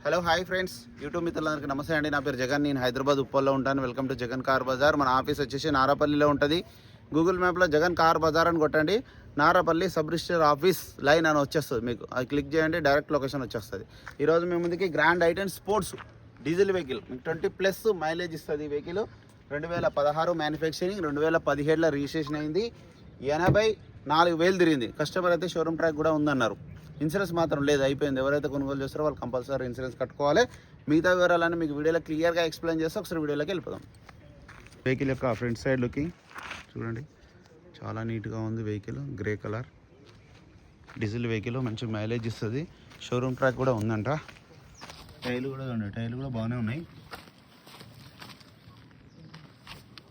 Hello hi friends, YouTube మిత్రులందరికీ నమస్తే అండి. నా పేరు జగన్, నేను హైదరాబాద్ ఉప్పల్లో ఉంటాను. Welcome to Jagan car Bazaar. మన ఆఫీస్ వచ్చేసి నారాపల్లిలో ఉంటుంది. గూగుల్ మ్యాప్లో జగన్ కార్ బజార్ అని కొట్టండి, Narapalli sub register office line అని వచ్చేస్తుంది. మీకు అది క్లిక్ చేయండి, డైరెక్ట్ లొకేషన్ వచ్చేస్తుంది. ఈరోజు మీ ముందుకి grand i10 sports diesel vehicle, మీకు 20+ మైలేజ్ ఇస్తుంది. ఈ వెహికల్ 2016 మ్యానుఫ్యాక్చరింగ్, 2017లో రిజిస్ట్రేషన్ అయింది. 84,000 తిరిగింది. కస్టమర్ అయితే షోరూమ్ ట్రాక్ కూడా ఉందన్నారు. ఇన్సూరెన్స్ మాత్రం లేదు, అయిపోయింది. ఎవరైతే కొనుగోలు చేస్తారో వాళ్ళు కంపల్సరీ ఇన్సూరెన్స్ కట్టుకోవాలి. మిగతా వివరాలన్నీ మీకు వీడియోలో క్లియర్గా ఎక్స్ప్లెయిన్ చేస్తే ఒకసారి వీడియోలోకి వెళ్ళిపోదాం. వెహికల్ యొక్క ఫ్రంట్ సైడ్ లుకింగ్ చూడండి, చాలా నీట్గా ఉంది. Vehicle grey colour diesel vehicle, మంచి మైలేజ్ ఇస్తుంది. షోరూమ్ ట్రాక్ కూడా ఉందంట. టైర్లు కూడా ఉన్నాయి, టైర్లు కూడా బాగానే ఉన్నాయి.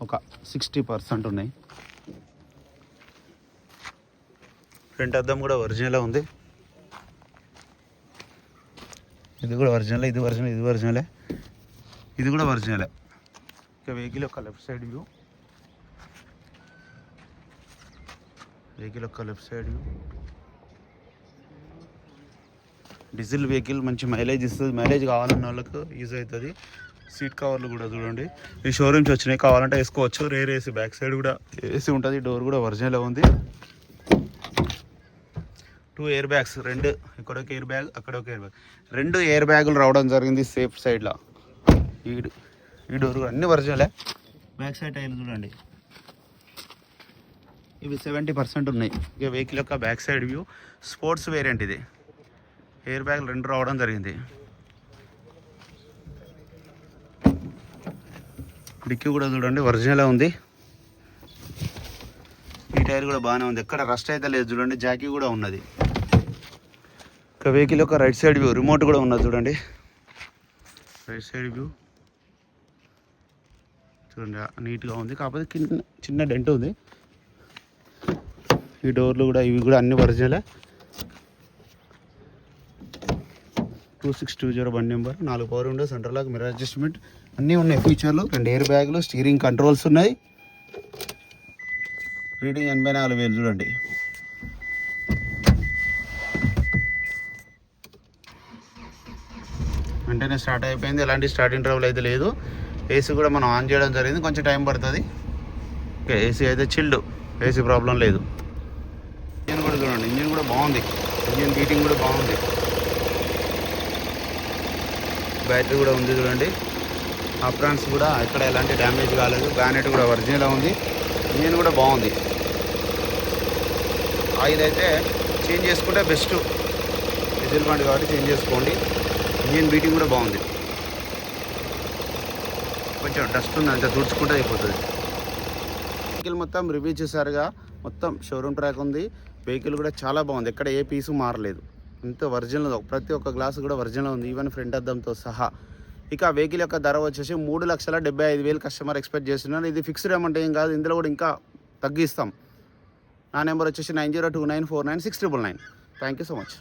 ఒక 60% ఉన్నాయి. ఫ్రంట్ అద్దం కూడా ఒరిజినల్ ఉంది. ఇది కూడా ఒరిజినలే, ఇది ఒరిజినల్, ఇది ఒరిజినలే, ఇది కూడా ఒరిజినలే. ఇక వెహికల్ యొక్క లెఫ్ట్ సైడ్ వ్యూ, వెహికల్ యొక్క left side view. Diesel vehicle మంచి మైలేజ్ ఇస్తుంది. మైలేజ్ కావాలన్న వాళ్ళకు యూజ్ అవుతుంది. సీట్ కవర్లు కూడా చూడండి, ఈ షోరూమ్స్ వచ్చినాయి, కావాలంటే వేసుకోవచ్చు. రేర్ ఏసీ, బ్యాక్ సైడ్ కూడా ఏసీ ఉంటుంది. డోర్ కూడా ఒరిజినల్ ఉంది. 2 ఎయిర్ బ్యాగ్స్, 2, ఇక్కడ ఒక ఎయిర్ బ్యాగ్, అక్కడ ఒక ఎయిర్ బ్యాగ్, 2 ఎయిర్ బ్యాగులు రావడం జరిగింది సేఫ్ సైడ్లో. ఈ డోర్ కూడా అన్ని ఒరిజినలే. బ్యాక్ సైడ్ టైర్లు చూడండి, ఇవి 70% ఉన్నాయి. ఇక వెహికల్ యొక్క back side view, sports variant ఇది. ఎయిర్ బ్యాగులు 2 రావడం జరిగింది. డిక్కీ కూడా చూడండి ఒరిజినలే ఉంది. ఈ టైర్ కూడా బాగానే ఉంది, ఎక్కడ రస్ట్ అయితే లేదు. చూడండి జాకీ కూడా ఉన్నది. ఇక వెహికల్ యొక్క రైట్ సైడ్ వ్యూ, రిమోట్ కూడా ఉన్నది చూడండి. రైట్ సైడ్ వ్యూ చూడండి, నీట్గా ఉంది. కాకపోతే చిన్న డెంట్ ఉంది. ఈ డోర్లు కూడా, ఇవి కూడా అన్ని ఒరిజినలే. 2620 బండి నెంబర్. 4 power window, centre lock, mirror adjustment అన్నీ ఉన్నాయి ఫీచర్లు. 2 ఎయిర్ బ్యాగులు, స్టీరింగ్ కంట్రోల్స్ ఉన్నాయి. రీడింగ్ 84,000 చూడండి. వెంటనే స్టార్ట్ అయిపోయింది, ఎలాంటి స్టార్టింగ్ ట్రబుల్ అయితే లేదు. ఏసీ కూడా మనం ఆన్ చేయడం జరిగింది, కొంచెం టైం పడుతుంది. ఓకే, ఏసీ అయితే చిల్డ్, ఏసీ ప్రాబ్లం లేదు. ఇంజిన్ కూడా చూడండి, ఇంజిన్ కూడా బాగుంది. ఇంజిన్ హీటింగ్ కూడా బాగుంది. బ్యాటరీ కూడా ఉంది చూడండి. అప్రాన్స్ కూడా ఎక్కడ ఎలాంటి డ్యామేజ్ కాలేదు. బ్యానెట్ కూడా ఒరిజినల్ ఉంది. ఇంజిన్ కూడా బాగుంది. ఆయిల్ అయితే చేంజ్ చేసుకుంటే బెస్ట్. డీజిల్ బండి కాబట్టి చేంజ్ చేసుకోండి. ఇంజిన్ బీటింగ్ కూడా బాగుంది. కొంచెం డస్ట్ ఉంది, అంతే తుడుచుకుంటే అయిపోతుంది. వెహికల్ మొత్తం రివ్యూ చేశారుగా, మొత్తం షోరూమ్ ట్రాక్ ఉంది. వెహికల్ కూడా చాలా బాగుంది, ఎక్కడ ఏ పీసు మారలేదు. ఇంత ఒరిజినల్, ప్రతి ఒక్క గ్లాసు కూడా ఒరిజినల్ ఉంది, ఈవెన్ ఫ్రంట్ అద్దంతో సహా. ఇక వెహికల్ యొక్క ధర వచ్చేసి 3,75,000 కస్టమర్ ఎక్స్పెక్ట్ చేస్తున్నారు. ఇది ఫిక్స్డ్ అమౌంట్ ఏం కాదు, ఇందులో కూడా ఇంకా తగ్గిస్తాం. నా నెంబర్ వచ్చేసి 9029496999. Thank you so much.